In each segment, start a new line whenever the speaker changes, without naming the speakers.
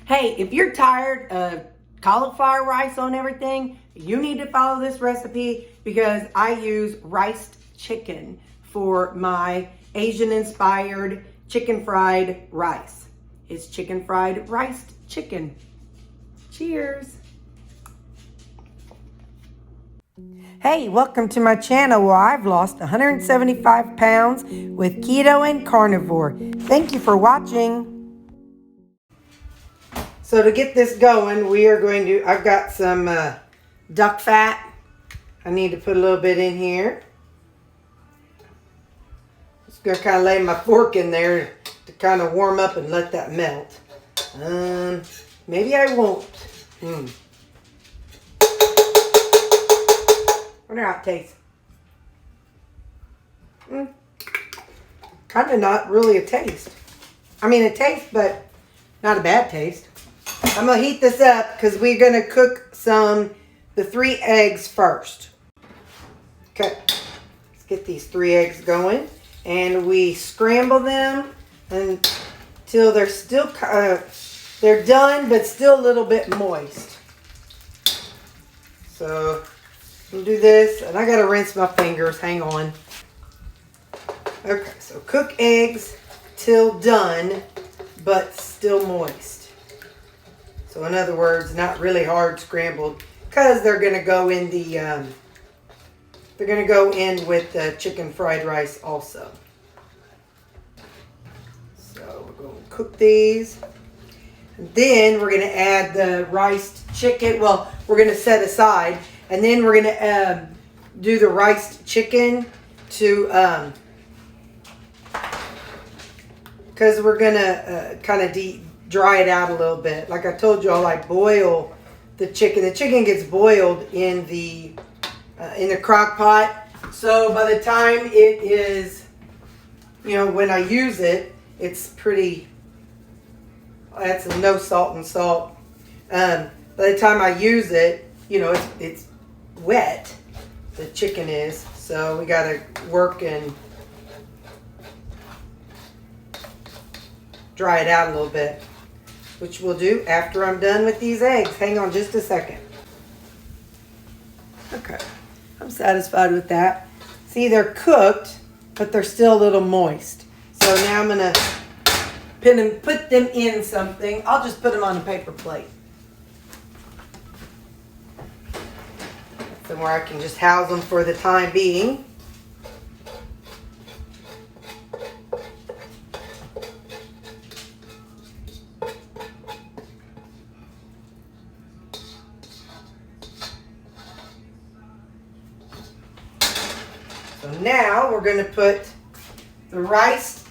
Hey, if you're tired of cauliflower rice on everything, you need to follow this recipe because I use riced chicken for my Asian-inspired chicken fried rice. It's chicken fried riced chicken. Cheers. Hey, welcome to my channel where I've lost 175 pounds with keto and carnivore. Thank you for watching. So to get this going, I've got some duck fat. I need to put a little bit in here. Just gonna kind of lay my fork in there to kind of warm up and let that melt. Maybe I won't. Wonder how it tastes. Kind of not really a taste. I mean, it tastes, but not a bad taste. I'm going to heat this up because we're going to cook the 3 eggs first. Okay, let's get these 3 eggs going. And we scramble them until they're still, they're done, but still a little bit moist. So we'll do this, and I got to rinse my fingers. Hang on. Okay, so cook eggs till done, but still moist. So in other words, not really hard scrambled, because they're going to go in with the chicken fried rice also. So we're going to cook these. And then we're going to add the riced chicken. Well, we're going to set aside, and then we're going to do the riced chicken to because we're going to kind of dry it out a little bit. Like I told you, I boil the chicken. The chicken gets boiled in the crock pot. So by the time it is, when I use it, it's pretty, that's a no salt and salt. By the time I use it, it's wet. The chicken is. So we got to work and dry it out a little bit, which we'll do after I'm done with these eggs. Hang on just a second. Okay, I'm satisfied with that. See, they're cooked, but they're still a little moist. So now I'm going to put them in something. I'll just put them on a paper plate. Somewhere I can just house them for the time being. So now we're going to put the riced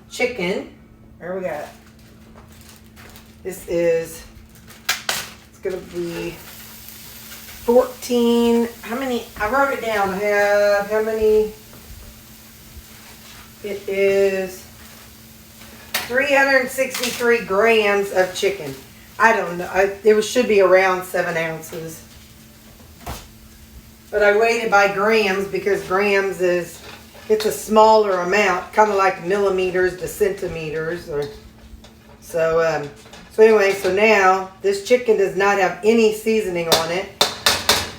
chicken. Where we got? It's going to be 14. How many? I wrote it down. How many? It is 363 grams of chicken. I don't know. It should be around 7 ounces. But I weighed it by grams because grams it's a smaller amount, kind of like millimeters to centimeters. So anyway, so now this chicken does not have any seasoning on it.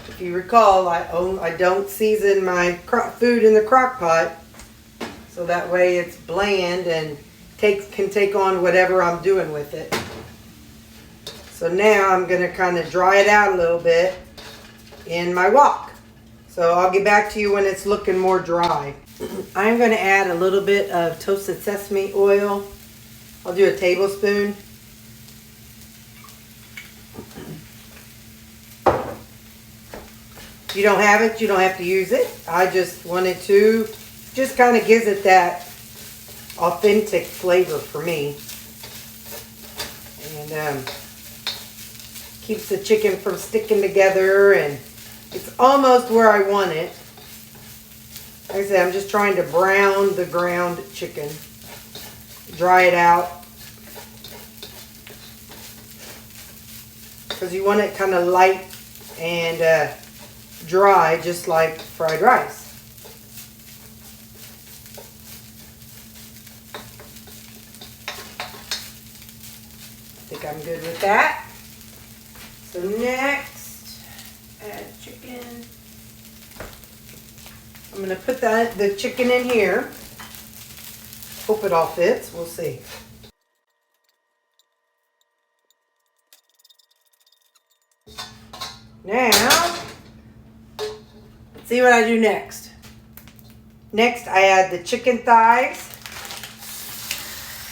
If you recall, I don't season my food in the crock pot, so that way it's bland and can take on whatever I'm doing with it. So now I'm going to kind of dry it out a little bit in my wok. So I'll get back to you when it's looking more dry. I'm going to add a little bit of toasted sesame oil. I'll do a tablespoon. If you don't have it, you don't have to use it. I just wanted to. Just kind of gives it that authentic flavor for me. And keeps the chicken from sticking together, and it's almost where I want it. Like I said, I'm just trying to brown the ground chicken. Dry it out. Because you want it kind of light and dry, just like fried rice. think I'm good with that. So next, add chicken. I'm going to put the chicken in here. Hope it all fits. We'll see. Now, let's see what I do next. Next, I add the chicken thighs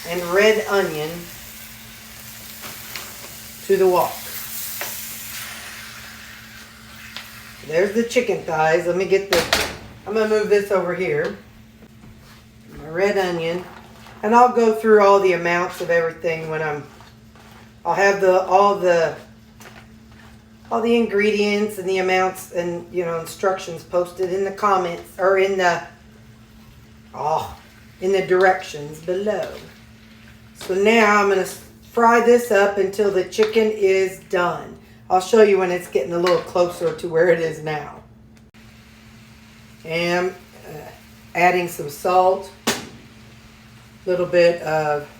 and red onion to the wok. There's the chicken thighs. Let me get I'm going to move this over here. My red onion. And I'll go through all the amounts of everything when I'll have all the ingredients and the amounts and, instructions posted in the comments or in the directions below. So now I'm going to fry this up until the chicken is done. I'll show you when it's getting a little closer to where it is now. And adding some salt, a little bit of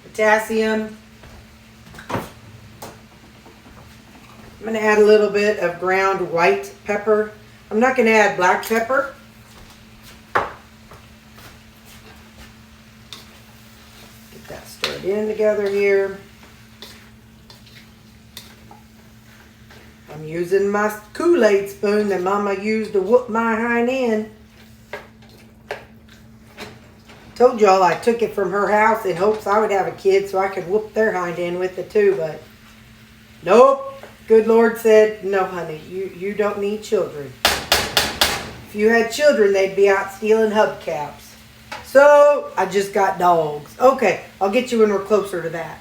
potassium. I'm going to add a little bit of ground white pepper. I'm not going to add black pepper. Get that stirred in together here. I'm using my Kool-Aid spoon that Mama used to whoop my hind end. Told y'all I took it from her house in hopes I would have a kid so I could whoop their hind end with it too, but nope. Good Lord said, no honey, you don't need children. If you had children, they'd be out stealing hubcaps. So I just got dogs. Okay, I'll get you when we're closer to that.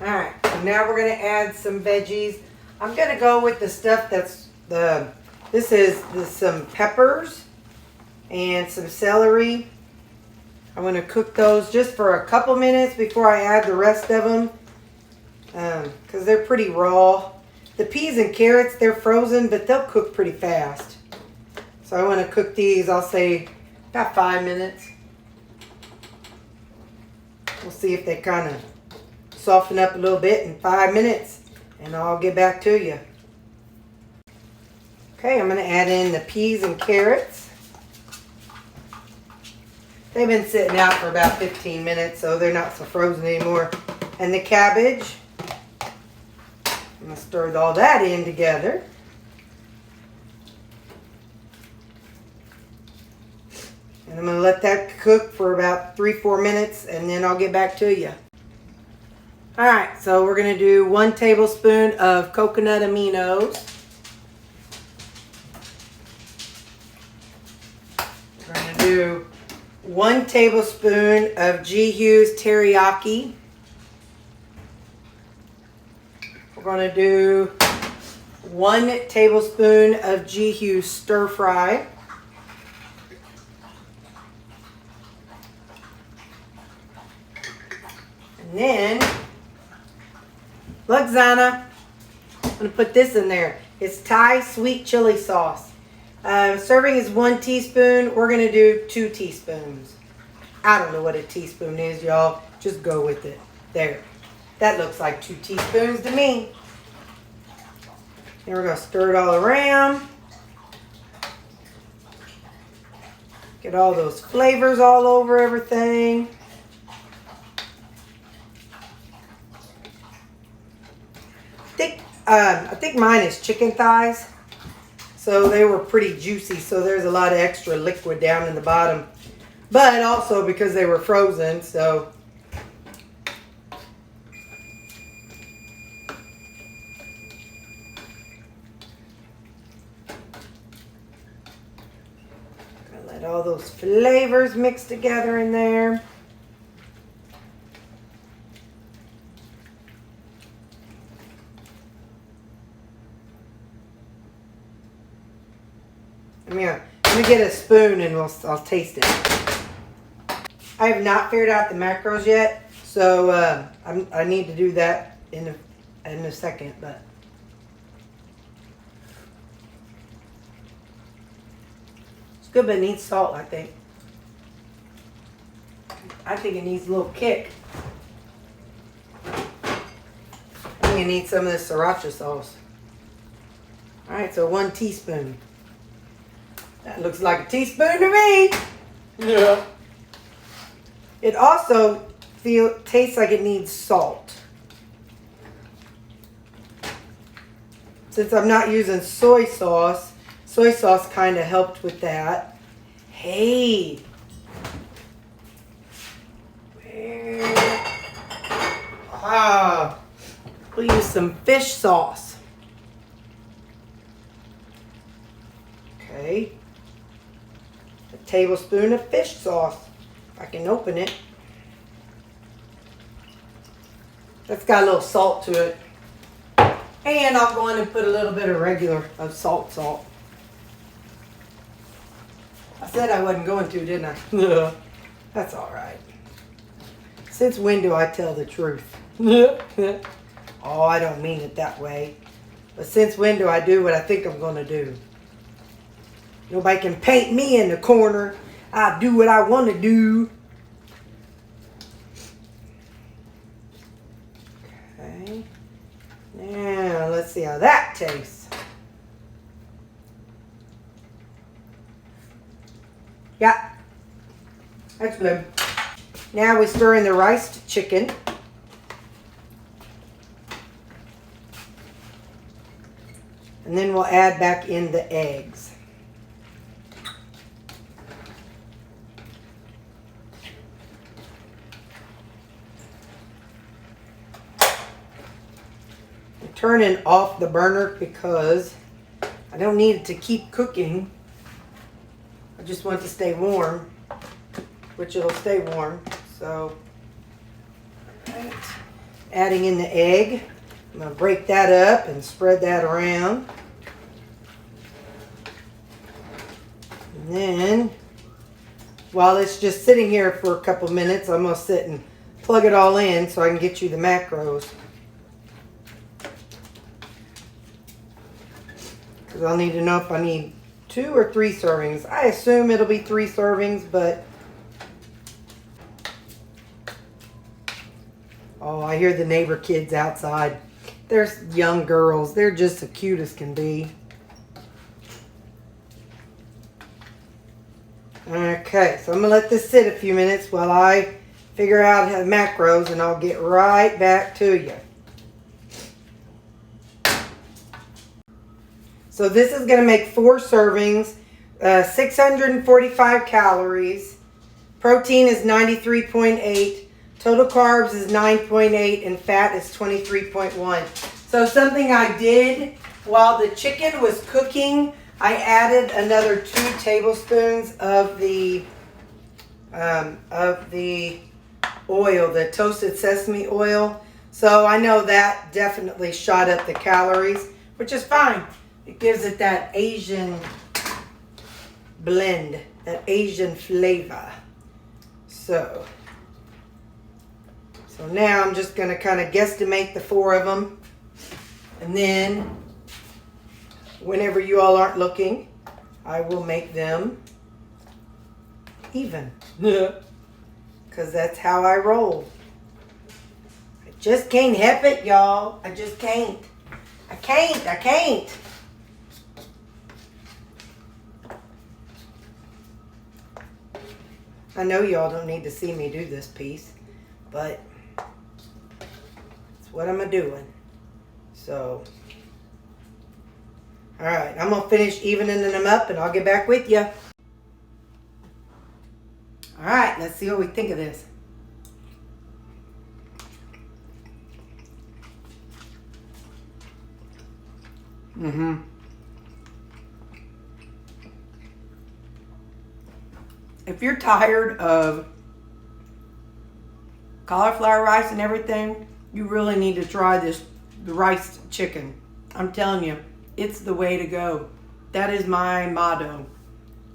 Alright, so now we're going to add some veggies. I'm going to go with the stuff that's some peppers and some celery. I'm going to cook those just for a couple minutes before I add the rest of them. Because they're pretty raw. The peas and carrots, they're frozen, but they'll cook pretty fast. So I want to cook these, I'll say, about 5 minutes. We'll see if they kind of soften up a little bit in 5 minutes. And I'll get back to you. Okay, I'm going to add in the peas and carrots. They've been sitting out for about 15 minutes, so they're not so frozen anymore. And the cabbage. I'm going to stir all that in together. And I'm going to let that cook for about 3-4 minutes, and then I'll get back to you. Alright, so we're going to do 1 tablespoon of coconut aminos. We're going to do 1 tablespoon of G Hughes Teriyaki. We're going to do 1 tablespoon of G Hughes Stir Fry. And then look, Zana, I'm going to put this in there. It's Tai Sweet Chili sauce. Serving is 1 teaspoon. We're going to do 2 teaspoons. I don't know what a teaspoon is, y'all. Just go with it. There. That looks like 2 teaspoons to me. Then we're going to stir it all around. Get all those flavors all over everything. I think mine is chicken thighs. So they were pretty juicy. So there's a lot of extra liquid down in the bottom. But also because they were frozen. So gonna let all those flavors mix together in there. Let me get a spoon and I'll taste it. I have not figured out the macros yet, so I need to do that in a second. But it's good, but it needs salt. I think it needs a little kick. you need some of this Sriracha sauce. Alright, so 1 teaspoon. That looks like a teaspoon to me.
Yeah.
It also tastes like it needs salt. Since I'm not using soy sauce kind of helped with that. Hey. We'll use some fish sauce. Okay. A tablespoon of fish sauce. If I can open it. That's got a little salt to it. And I'll go in and put a little bit of regular salt. I said I wasn't going to, didn't I?
Yeah.
That's all right. Since when do I tell the truth? Oh, I don't mean it that way. But since when do I do what I think I'm going to do? Nobody can paint me in the corner. I do what I want to do. Okay. Now, let's see how that tastes. Yeah. That's good. Now we stir in the riced chicken. And then we'll add back in the eggs. I'm turning off the burner because I don't need it to keep cooking. I just want it to stay warm, which it'll stay warm. So, right. Adding in the egg. I'm going to break that up and spread that around. And then, while it's just sitting here for a couple minutes, I'm going to sit and plug it all in so I can get you the macros. Because I'll need to know if I need 2 or 3 servings. I assume it'll be 3 servings, but... Oh, I hear the neighbor kids outside. They're young girls. They're just as cute as can be. Okay, so I'm going to let this sit a few minutes while I figure out how macros, and I'll get right back to you. So this is going to make 4 servings, 645 calories. Protein is 93.8. Total carbs is 9.8 and fat is 23.1. So something I did while the chicken was cooking, I added another 2 tablespoons of the oil, the toasted sesame oil. So I know that definitely shot up the calories, which is fine. It gives it that Asian blend, that Asian flavor. So now I'm just going to kind of guesstimate the 4 of them. And then, whenever you all aren't looking, I will make them even.
Yeah.
Because that's how I roll. I just can't help it, y'all. I just can't. I can't. I know y'all don't need to see me do this piece, but it's what I'm doing. So, all right, I'm going to finish evening them up and I'll get back with you. All right, let's see what we think of this. If you're tired of cauliflower rice and everything, you really need to try the rice chicken. I'm telling you, it's the way to go. That is my motto.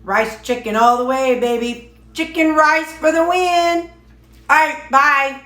Rice chicken all the way, baby. Chicken rice for the win. All right, bye.